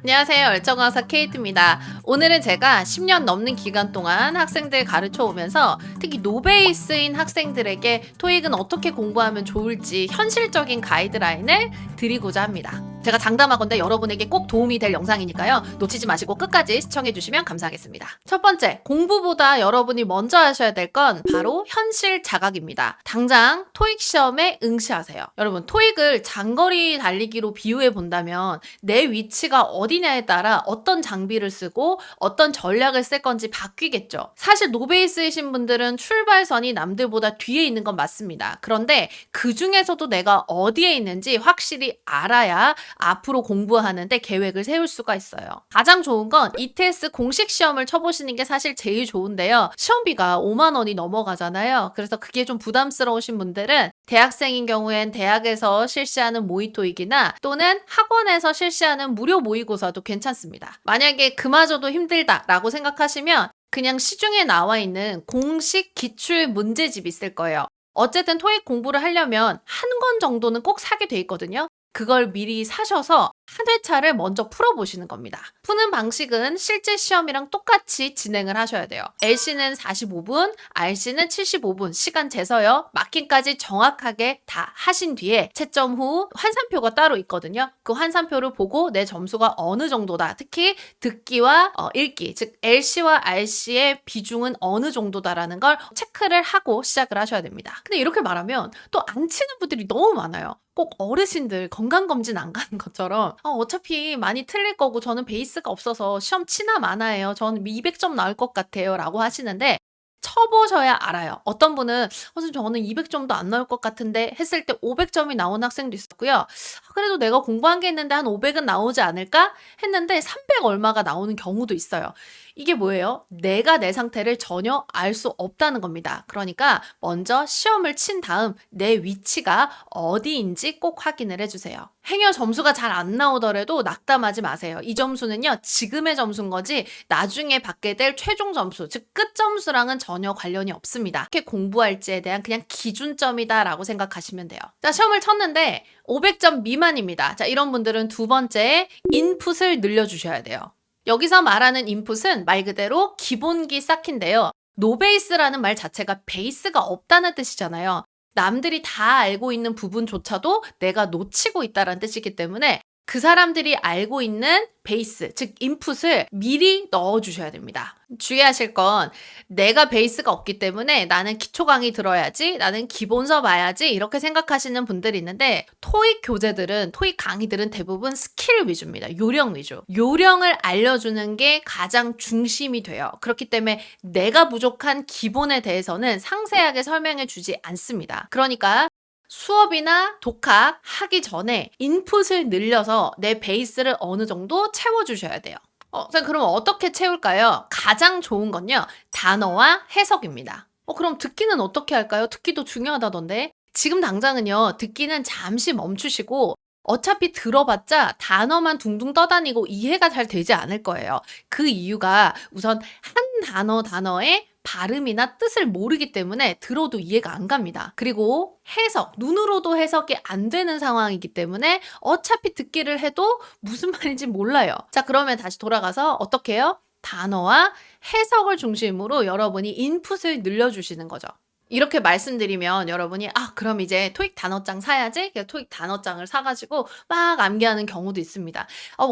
안녕하세요. 열정강사 케이트입니다. 오늘은 제가 10년 넘는 기간 동안 학생들 가르쳐 오면서 특히 노베이스인 학생들에게 토익은 어떻게 공부하면 좋을지 현실적인 가이드라인을 드리고자 합니다. 제가 장담하건대 여러분에게 꼭 도움이 될 영상이니까요. 놓치지 마시고 끝까지 시청해 주시면 감사하겠습니다. 첫 번째, 공부보다 여러분이 먼저 하셔야 될 건 바로 현실 자각입니다. 당장 토익 시험에 응시하세요. 여러분, 토익을 장거리 달리기로 비유해 본다면 내 위치가 어디냐에 따라 어떤 장비를 쓰고 어떤 전략을 쓸 건지 바뀌겠죠. 사실 노베이스이신 분들은 출발선이 남들보다 뒤에 있는 건 맞습니다. 그런데 그 중에서도 내가 어디에 있는지 확실히 알아야 앞으로 공부하는데 계획을 세울 수가 있어요. 가장 좋은 건 ETS 공식 시험을 쳐보시는 게 사실 제일 좋은데요. 시험비가 5만 원이 넘어가잖아요. 그래서 그게 좀 부담스러우신 분들은 대학생인 경우엔 대학에서 실시하는 모의토익이나 또는 학원에서 실시하는 무료 모의고사도 괜찮습니다. 만약에 그마저도 힘들다라고 생각하시면 그냥 시중에 나와 있는 공식 기출 문제집 있을 거예요. 어쨌든 토익 공부를 하려면 한 권 정도는 꼭 사게 돼 있거든요. 그걸 미리 사셔서 한 회차를 먼저 풀어보시는 겁니다. 푸는 방식은 실제 시험이랑 똑같이 진행을 하셔야 돼요. LC는 45분, RC는 75분 시간 재서요. 마킹까지 정확하게 다 하신 뒤에 채점 후 환산표가 따로 있거든요. 그 환산표를 보고 내 점수가 어느 정도다. 특히 듣기와 읽기, 즉 LC와 RC의 비중은 어느 정도다라는 걸 체크를 하고 시작을 하셔야 됩니다. 근데 이렇게 말하면 또 안 치는 분들이 너무 많아요. 꼭 어르신들 건강검진 안 가는 것처럼 어차피 많이 틀릴 거고 저는 베이스가 없어서 시험 치나 마나예요. 저는 200점 나올 것 같아요. 라고 하시는데 쳐보셔야 알아요. 어떤 분은 선생님 저는 200점도 안 나올 것 같은데 했을 때 500점이 나온 학생도 있었고요. 그래도 내가 공부한 게 있는데 한 500은 나오지 않을까 했는데 300 얼마가 나오는 경우도 있어요. 이게 뭐예요? 내가 내 상태를 전혀 알 수 없다는 겁니다. 그러니까 먼저 시험을 친 다음 내 위치가 어디인지 꼭 확인을 해주세요. 행여 점수가 잘 안 나오더라도 낙담하지 마세요. 이 점수는요, 지금의 점수인 거지 나중에 받게 될 최종 점수, 즉 끝 점수랑은 전혀 관련이 없습니다. 어떻게 공부할지에 대한 그냥 기준점이다라고 생각하시면 돼요. 자, 시험을 쳤는데 500점 미만입니다. 자, 이런 분들은 두 번째 인풋을 늘려주셔야 돼요. 여기서 말하는 인풋은 말 그대로 기본기 쌓기인데요. 노베이스라는 말 자체가 베이스가 없다는 뜻이잖아요. 남들이 다 알고 있는 부분조차도 내가 놓치고 있다는 뜻이기 때문에 그 사람들이 알고 있는 베이스, 즉 인풋을 미리 넣어주셔야 됩니다. 주의하실 건 내가 베이스가 없기 때문에 나는 기초 강의 들어야지, 나는 기본서 봐야지 이렇게 생각하시는 분들이 있는데 토익 교재들은, 토익 강의들은 대부분 스킬 위주입니다. 요령 위주. 요령을 알려주는 게 가장 중심이 돼요. 그렇기 때문에 내가 부족한 기본에 대해서는 상세하게 설명해 주지 않습니다. 그러니까 수업이나 독학 하기 전에 인풋을 늘려서 내 베이스를 어느 정도 채워주셔야 돼요. 자, 그럼 어떻게 채울까요? 가장 좋은 건요, 단어와 해석입니다. 그럼 듣기는 어떻게 할까요? 듣기도 중요하다던데. 지금 당장은요, 듣기는 잠시 멈추시고 어차피 들어봤자 단어만 둥둥 떠다니고 이해가 잘 되지 않을 거예요. 그 이유가 우선 한 단어의 발음이나 뜻을 모르기 때문에 들어도 이해가 안 갑니다. 그리고 해석, 눈으로도 해석이 안 되는 상황이기 때문에 어차피 듣기를 해도 무슨 말인지 몰라요. 자, 그러면 다시 돌아가서 어떻게 해요? 단어와 해석을 중심으로 여러분이 인풋을 늘려주시는 거죠. 이렇게 말씀드리면 여러분이 그럼 이제 토익 단어장 사야지? 그래서 토익 단어장을 사가지고 막 암기하는 경우도 있습니다.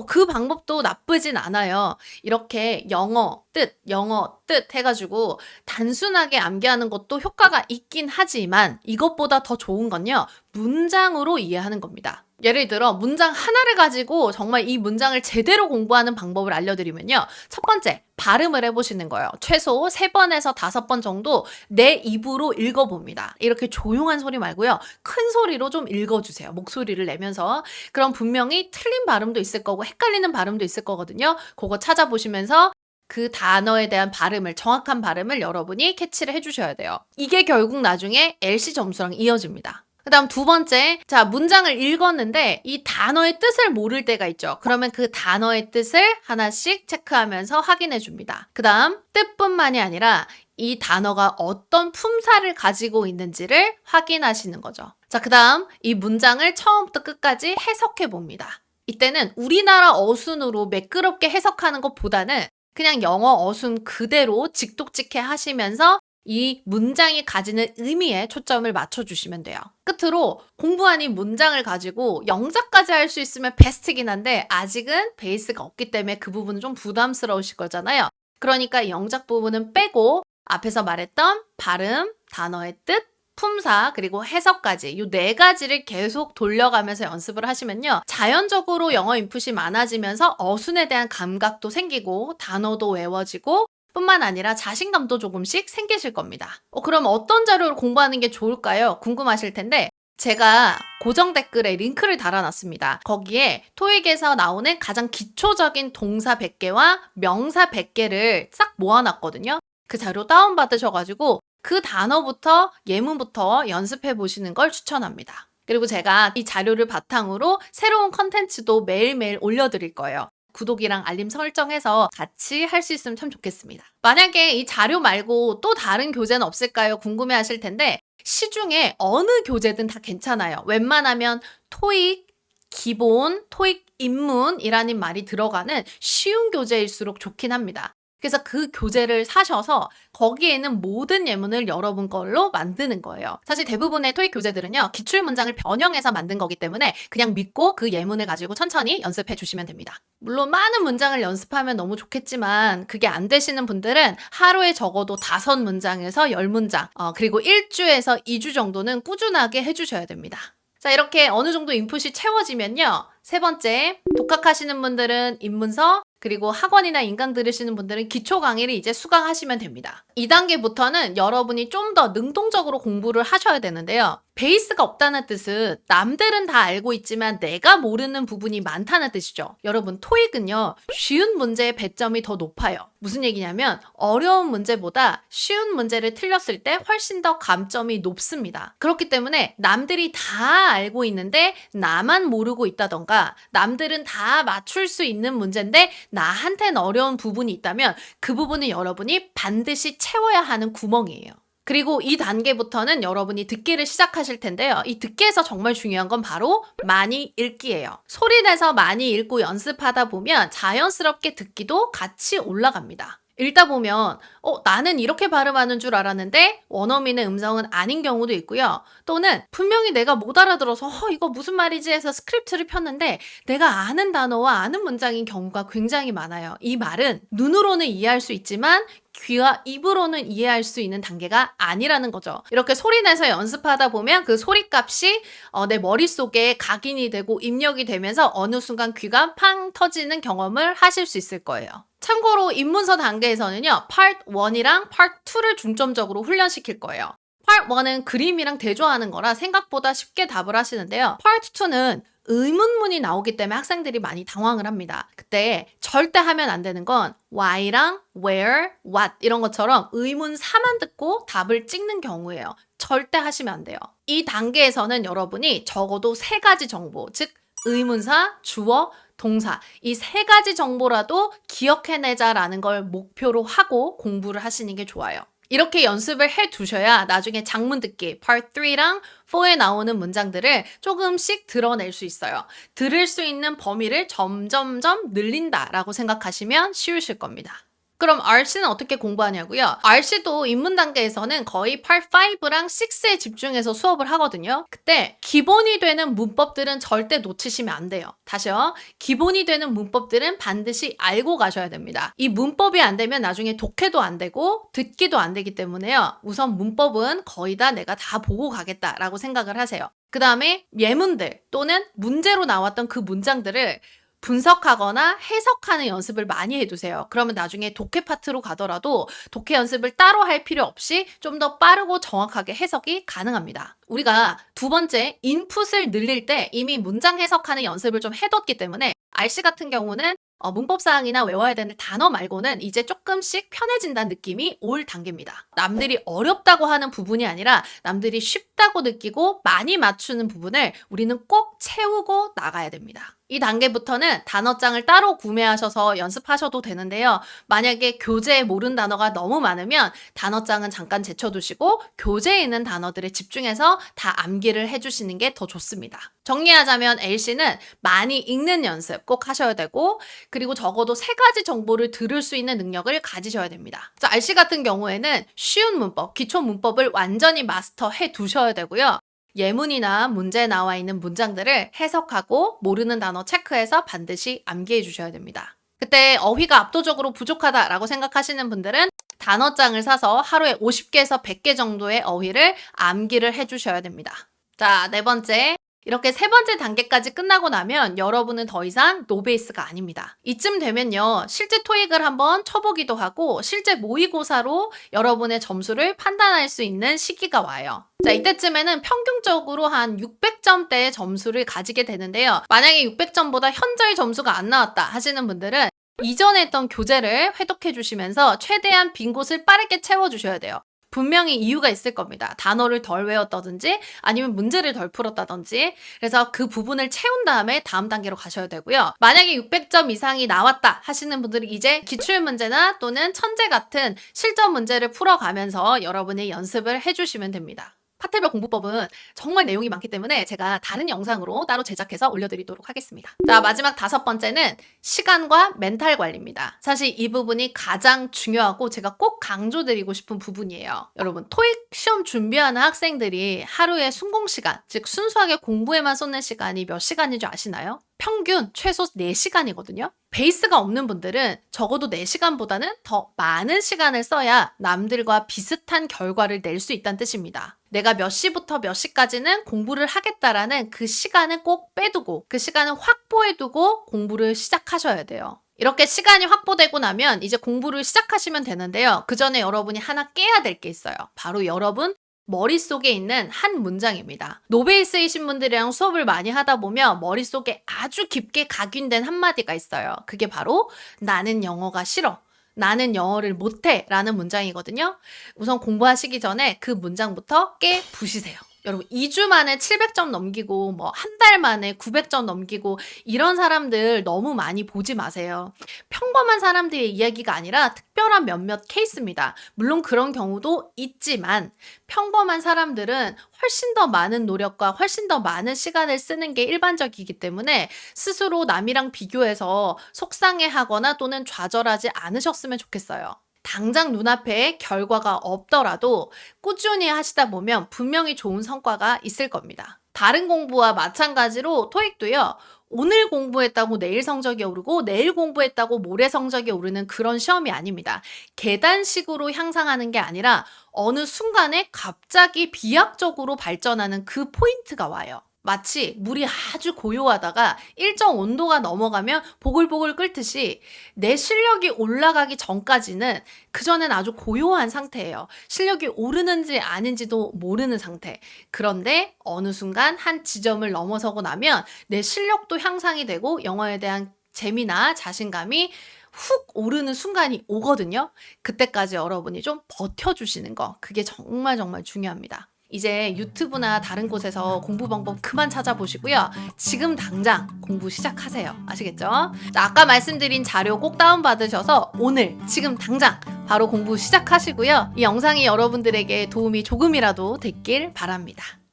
그 방법도 나쁘진 않아요. 이렇게 영어 뜻 해가지고 단순하게 암기하는 것도 효과가 있긴 하지만 이것보다 더 좋은 건요, 문장으로 이해하는 겁니다. 예를 들어 문장 하나를 가지고 정말 이 문장을 제대로 공부하는 방법을 알려드리면요. 첫 번째, 발음을 해보시는 거예요. 최소 3번에서 5번 정도 내 입으로 읽어봅니다. 이렇게 조용한 소리 말고요. 큰 소리로 좀 읽어주세요. 목소리를 내면서. 그럼 분명히 틀린 발음도 있을 거고 헷갈리는 발음도 있을 거거든요. 그거 찾아보시면서 그 단어에 대한 발음을, 정확한 발음을 여러분이 캐치를 해주셔야 돼요. 이게 결국 나중에 LC 점수랑 이어집니다. 그 다음 두 번째, 자, 문장을 읽었는데 이 단어의 뜻을 모를 때가 있죠. 그러면 그 단어의 뜻을 하나씩 체크하면서 확인해 줍니다. 그 다음 뜻뿐만이 아니라 이 단어가 어떤 품사를 가지고 있는지를 확인하시는 거죠. 자, 그 다음 이 문장을 처음부터 끝까지 해석해 봅니다. 이때는 우리나라 어순으로 매끄럽게 해석하는 것보다는 그냥 영어 어순 그대로 직독직해 하시면서 이 문장이 가지는 의미에 초점을 맞춰주시면 돼요. 끝으로 공부한 이 문장을 가지고 영작까지 할 수 있으면 베스트긴 한데 아직은 베이스가 없기 때문에 그 부분은 좀 부담스러우실 거잖아요. 그러니까 이 영작 부분은 빼고 앞에서 말했던 발음, 단어의 뜻, 품사, 그리고 해석까지 이 4가지를 계속 돌려가면서 연습을 하시면요. 자연적으로 영어 인풋이 많아지면서 어순에 대한 감각도 생기고 단어도 외워지고 뿐만 아니라 자신감도 조금씩 생기실 겁니다. 그럼 어떤 자료를 공부하는 게 좋을까요? 궁금하실 텐데 제가 고정 댓글에 링크를 달아놨습니다. 거기에 토익에서 나오는 가장 기초적인 동사 100개와 명사 100개를 싹 모아놨거든요. 그 자료 다운받으셔가지고 그 단어부터 예문부터 연습해 보시는 걸 추천합니다. 그리고 제가 이 자료를 바탕으로 새로운 컨텐츠도 매일매일 올려드릴 거예요. 구독이랑 알림 설정해서 같이 할 수 있으면 참 좋겠습니다. 만약에 이 자료 말고 또 다른 교재는 없을까요? 궁금해 하실 텐데 시중에 어느 교재든 다 괜찮아요. 웬만하면 토익 기본, 토익 입문이라는 말이 들어가는 쉬운 교재일수록 좋긴 합니다. 그래서 그 교재를 사셔서 거기에는 모든 예문을 여러분 걸로 만드는 거예요. 사실 대부분의 토익 교재들은요. 기출문장을 변형해서 만든 거기 때문에 그냥 믿고 그 예문을 가지고 천천히 연습해 주시면 됩니다. 물론 많은 문장을 연습하면 너무 좋겠지만 그게 안 되시는 분들은 하루에 적어도 5문장에서 10문장 그리고 1주에서 2주 정도는 꾸준하게 해주셔야 됩니다. 자, 이렇게 어느 정도 인풋이 채워지면요. 3번째, 독학하시는 분들은 입문서, 그리고 학원이나 인강 들으시는 분들은 기초 강의를 이제 수강하시면 됩니다. 2단계부터는 여러분이 좀 더 능동적으로 공부를 하셔야 되는데요. 베이스가 없다는 뜻은 남들은 다 알고 있지만 내가 모르는 부분이 많다는 뜻이죠. 여러분, 토익은요. 쉬운 문제의 배점이 더 높아요. 무슨 얘기냐면 어려운 문제보다 쉬운 문제를 틀렸을 때 훨씬 더 감점이 높습니다. 그렇기 때문에 남들이 다 알고 있는데 나만 모르고 있다던가 남들은 다 맞출 수 있는 문제인데 나한테는 어려운 부분이 있다면 그 부분은 여러분이 반드시 채워야 하는 구멍이에요. 그리고 이 단계부터는 여러분이 듣기를 시작하실 텐데요. 이 듣기에서 정말 중요한 건 바로 많이 읽기예요. 소리 내서 많이 읽고 연습하다 보면 자연스럽게 듣기도 같이 올라갑니다. 읽다 보면 나는 이렇게 발음하는 줄 알았는데 원어민의 음성은 아닌 경우도 있고요. 또는 분명히 내가 못 알아들어서 이거 무슨 말이지 해서 스크립트를 폈는데 내가 아는 단어와 아는 문장인 경우가 굉장히 많아요. 이 말은 눈으로는 이해할 수 있지만 귀와 입으로는 이해할 수 있는 단계가 아니라는 거죠. 이렇게 소리내서 연습하다 보면 그 소리값이 내 머릿속에 각인이 되고 입력이 되면서 어느 순간 귀가 팡 터지는 경험을 하실 수 있을 거예요. 참고로 입문서 단계에서는요. Part 1이랑 Part 2를 중점적으로 훈련시킬 거예요. Part 1은 그림이랑 대조하는 거라 생각보다 쉽게 답을 하시는데요. Part 2는 의문문이 나오기 때문에 학생들이 많이 당황을 합니다. 그때 절대 하면 안 되는 건 why랑 where, what 이런 것처럼 의문사만 듣고 답을 찍는 경우예요. 절대 하시면 안 돼요. 이 단계에서는 여러분이 적어도 3가지 정보, 즉 의문사, 주어, 동사 이 3가지 정보라도 기억해내자라는 걸 목표로 하고 공부를 하시는 게 좋아요. 이렇게 연습을 해 두셔야 나중에 장문 듣기 Part 3랑 4에 나오는 문장들을 조금씩 드러낼 수 있어요. 들을 수 있는 범위를 점점점 늘린다라고 생각하시면 쉬우실 겁니다. 그럼 RC는 어떻게 공부하냐고요? RC도 입문 단계에서는 거의 Part 5랑 6에 집중해서 수업을 하거든요. 그때 기본이 되는 문법들은 절대 놓치시면 안 돼요. 다시요. 기본이 되는 문법들은 반드시 알고 가셔야 됩니다. 이 문법이 안 되면 나중에 독해도 안 되고 듣기도 안 되기 때문에요. 우선 문법은 거의 다 내가 다 보고 가겠다라고 생각을 하세요. 그 다음에 예문들 또는 문제로 나왔던 그 문장들을 분석하거나 해석하는 연습을 많이 해두세요. 그러면 나중에 독해 파트로 가더라도 독해 연습을 따로 할 필요 없이 좀 더 빠르고 정확하게 해석이 가능합니다. 우리가 2번째 인풋을 늘릴 때 이미 문장 해석하는 연습을 좀 해뒀기 때문에 RC 같은 경우는 문법사항이나 외워야 되는 단어 말고는 이제 조금씩 편해진다는 느낌이 올 단계입니다. 남들이 어렵다고 하는 부분이 아니라 남들이 쉽다고 느끼고 많이 맞추는 부분을 우리는 꼭 채우고 나가야 됩니다. 이 단계부터는 단어장을 따로 구매하셔서 연습하셔도 되는데요. 만약에 교재에 모르는 단어가 너무 많으면 단어장은 잠깐 제쳐두시고 교재에 있는 단어들에 집중해서 다 암기를 해주시는 게 더 좋습니다. 정리하자면 L씨는 많이 읽는 연습 꼭 하셔야 되고, 그리고 적어도 3가지 정보를 들을 수 있는 능력을 가지셔야 됩니다. 자, R씨 같은 경우에는 쉬운 문법, 기초 문법을 완전히 마스터해 두셔야 되고요. 예문이나 문제에 나와 있는 문장들을 해석하고 모르는 단어 체크해서 반드시 암기해 주셔야 됩니다. 그때 어휘가 압도적으로 부족하다라고 생각하시는 분들은 단어장을 사서 하루에 50개에서 100개 정도의 어휘를 암기를 해 주셔야 됩니다. 자, 4번째. 이렇게 3번째 단계까지 끝나고 나면 여러분은 더 이상 노베이스가 아닙니다. 이쯤 되면요, 실제 토익을 한번 쳐보기도 하고 실제 모의고사로 여러분의 점수를 판단할 수 있는 시기가 와요. 자, 이때쯤에는 평균적으로 한 600점대의 점수를 가지게 되는데요. 만약에 600점보다 현저히 점수가 안 나왔다 하시는 분들은 이전에 했던 교재를 회독해 주시면서 최대한 빈 곳을 빠르게 채워주셔야 돼요. 분명히 이유가 있을 겁니다. 단어를 덜 외웠다든지 아니면 문제를 덜 풀었다든지. 그래서 그 부분을 채운 다음에 다음 단계로 가셔야 되고요. 만약에 600점 이상이 나왔다 하시는 분들은 이제 기출문제나 또는 천재 같은 실전 문제를 풀어가면서 여러분이 연습을 해주시면 됩니다. 파트별 공부법은 정말 내용이 많기 때문에 제가 다른 영상으로 따로 제작해서 올려드리도록 하겠습니다. 자, 마지막 5번째는 시간과 멘탈 관리입니다. 사실 이 부분이 가장 중요하고 제가 꼭 강조드리고 싶은 부분이에요. 여러분, 토익 시험 준비하는 학생들이 하루에 순공시간, 즉 순수하게 공부에만 쏟는 시간이 몇 시간인 줄 아시나요? 평균 최소 4시간이거든요. 베이스가 없는 분들은 적어도 4시간보다는 더 많은 시간을 써야 남들과 비슷한 결과를 낼 수 있다는 뜻입니다. 내가 몇 시부터 몇 시까지는 공부를 하겠다라는 그 시간은 꼭 빼두고 그 시간을 확보해두고 공부를 시작하셔야 돼요. 이렇게 시간이 확보되고 나면 이제 공부를 시작하시면 되는데요. 그 전에 여러분이 하나 깨야 될 게 있어요. 바로 여러분 머릿속에 있는 한 문장입니다. 노베이스이신 분들이랑 수업을 많이 하다 보면 머릿속에 아주 깊게 각인된 한마디가 있어요. 그게 바로 나는 영어가 싫어. 나는 영어를 못해 라는 문장이거든요. 우선 공부하시기 전에 그 문장부터 깨 부시세요. 여러분 2주 만에 700점 넘기고 뭐 한 달 만에 900점 넘기고 이런 사람들 너무 많이 보지 마세요. 평범한 사람들의 이야기가 아니라 특별한 몇몇 케이스입니다. 물론 그런 경우도 있지만 평범한 사람들은 훨씬 더 많은 노력과 훨씬 더 많은 시간을 쓰는 게 일반적이기 때문에 스스로 남이랑 비교해서 속상해하거나 또는 좌절하지 않으셨으면 좋겠어요. 당장 눈앞에 결과가 없더라도 꾸준히 하시다 보면 분명히 좋은 성과가 있을 겁니다. 다른 공부와 마찬가지로 토익도요. 오늘 공부했다고 내일 성적이 오르고 내일 공부했다고 모레 성적이 오르는 그런 시험이 아닙니다. 계단식으로 향상하는 게 아니라 어느 순간에 갑자기 비약적으로 발전하는 그 포인트가 와요. 마치 물이 아주 고요하다가 일정 온도가 넘어가면 보글보글 끓듯이 내 실력이 올라가기 전까지는 그전엔 아주 고요한 상태예요. 실력이 오르는지 아닌지도 모르는 상태. 그런데 어느 순간 한 지점을 넘어서고 나면 내 실력도 향상이 되고 영어에 대한 재미나 자신감이 훅 오르는 순간이 오거든요. 그때까지 여러분이 좀 버텨주시는 거, 그게 정말 정말 중요합니다. 이제 유튜브나 다른 곳에서 공부 방법 그만 찾아보시고요. 지금 당장 공부 시작하세요. 아시겠죠? 자, 아까 말씀드린 자료 꼭 다운받으셔서 오늘 지금 당장 바로 공부 시작하시고요. 이 영상이 여러분들에게 도움이 조금이라도 됐길 바랍니다.